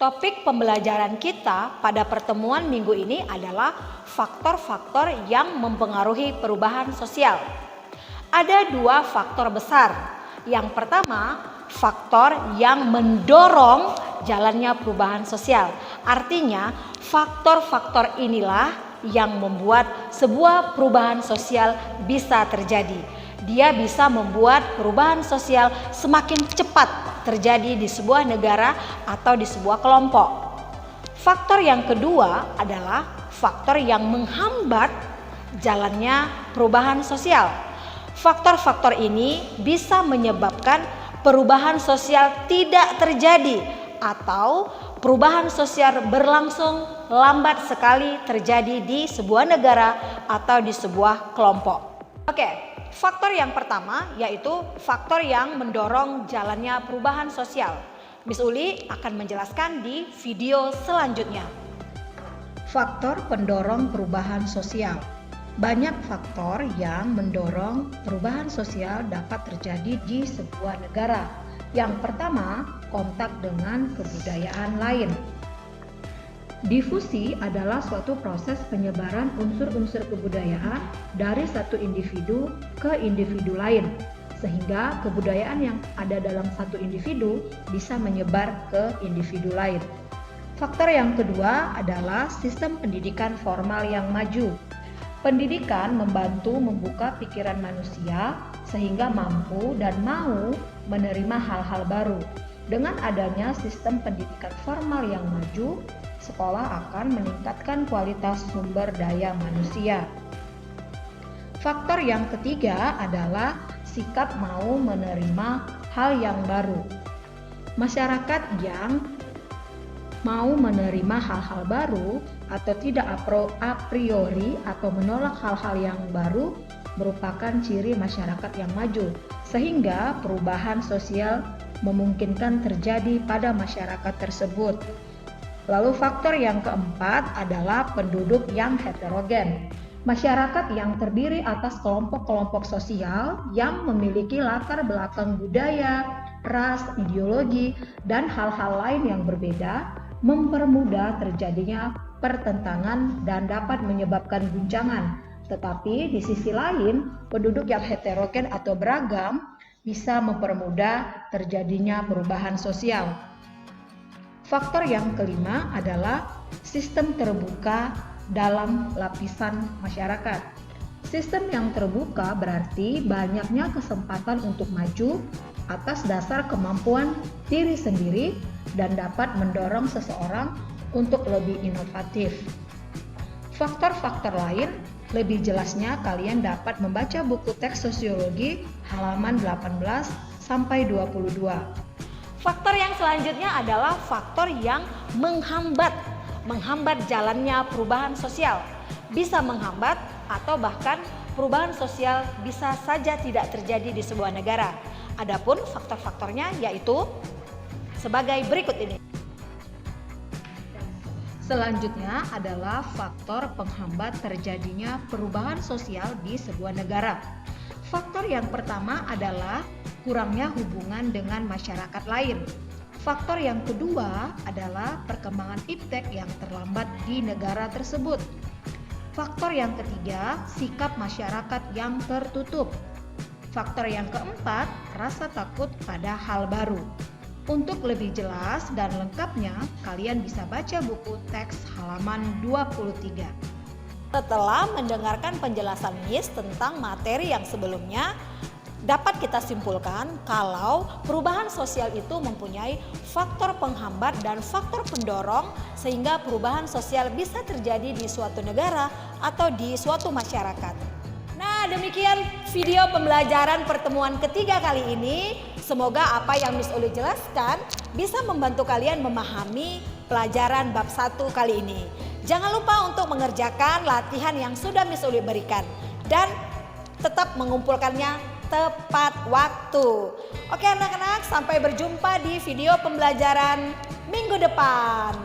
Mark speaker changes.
Speaker 1: Topik pembelajaran kita pada pertemuan minggu ini adalah faktor-faktor yang mempengaruhi perubahan sosial. Ada dua faktor besar. Yang pertama, faktor yang mendorong jalannya perubahan sosial. Artinya, faktor-faktor inilah yang membuat sebuah perubahan sosial bisa terjadi. Dia bisa membuat perubahan sosial semakin cepat terjadi di sebuah negara atau di sebuah kelompok. Faktor yang kedua adalah faktor yang menghambat jalannya perubahan sosial. Faktor-faktor ini bisa menyebabkan perubahan sosial tidak terjadi atau perubahan sosial berlangsung lambat sekali terjadi di sebuah negara atau di sebuah kelompok. Oke, faktor yang pertama yaitu faktor yang mendorong jalannya perubahan sosial. Miss Uli akan menjelaskan di video selanjutnya. Faktor pendorong perubahan sosial. Banyak faktor yang mendorong perubahan sosial dapat terjadi di sebuah negara. Yang pertama, kontak dengan kebudayaan lain. Difusi adalah suatu proses penyebaran unsur-unsur kebudayaan dari satu individu ke individu lain, sehingga kebudayaan yang ada dalam satu individu bisa menyebar ke individu lain. Faktor yang kedua adalah sistem pendidikan formal yang maju. Pendidikan membantu membuka pikiran manusia sehingga mampu dan mau menerima hal-hal baru. Dengan adanya sistem pendidikan formal yang maju, sekolah akan meningkatkan kualitas sumber daya manusia. Faktor yang ketiga adalah sikap mau menerima hal yang baru. Masyarakat yang mau menerima hal-hal baru atau tidak a priori atau menolak hal-hal yang baru merupakan ciri masyarakat yang maju, sehingga perubahan sosial memungkinkan terjadi pada masyarakat tersebut. Lalu faktor yang keempat adalah penduduk yang heterogen. Masyarakat yang terdiri atas kelompok-kelompok sosial yang memiliki latar belakang budaya, ras, ideologi, dan hal-hal lain yang berbeda mempermudah terjadinya pertentangan dan dapat menyebabkan guncangan. Tetapi di sisi lain, penduduk yang heterogen atau beragam bisa mempermudah terjadinya perubahan sosial. Faktor yang kelima adalah sistem terbuka dalam lapisan masyarakat. Sistem yang terbuka berarti banyaknya kesempatan untuk maju atas dasar kemampuan diri sendiri dan dapat mendorong seseorang untuk lebih inovatif. Faktor-faktor lain lebih jelasnya kalian dapat membaca buku teks sosiologi halaman 18 sampai 22. Faktor yang selanjutnya adalah faktor yang menghambat jalannya perubahan sosial. Bisa menghambat atau bahkan perubahan sosial bisa saja tidak terjadi di sebuah negara. Adapun faktor-faktornya yaitu sebagai berikut ini. Selanjutnya adalah faktor penghambat terjadinya perubahan sosial di sebuah negara. Faktor yang pertama adalah kurangnya hubungan dengan masyarakat lain. Faktor yang kedua adalah perkembangan iptek yang terlambat di negara tersebut. Faktor yang ketiga, sikap masyarakat yang tertutup. Faktor yang keempat, rasa takut pada hal baru. Untuk lebih jelas dan lengkapnya, kalian bisa baca buku teks halaman 23. Setelah mendengarkan penjelasan Miss tentang materi yang sebelumnya, dapat kita simpulkan kalau perubahan sosial itu mempunyai faktor penghambat dan faktor pendorong sehingga perubahan sosial bisa terjadi di suatu negara atau di suatu masyarakat. Nah, demikian video pembelajaran pertemuan ketiga kali ini. Semoga apa yang Miss Uli jelaskan bisa membantu kalian memahami pelajaran bab 1 kali ini. Jangan lupa untuk mengerjakan latihan yang sudah Miss Uli berikan dan tetap mengumpulkannya tepat waktu. Oke anak-anak, sampai berjumpa di video pembelajaran minggu depan.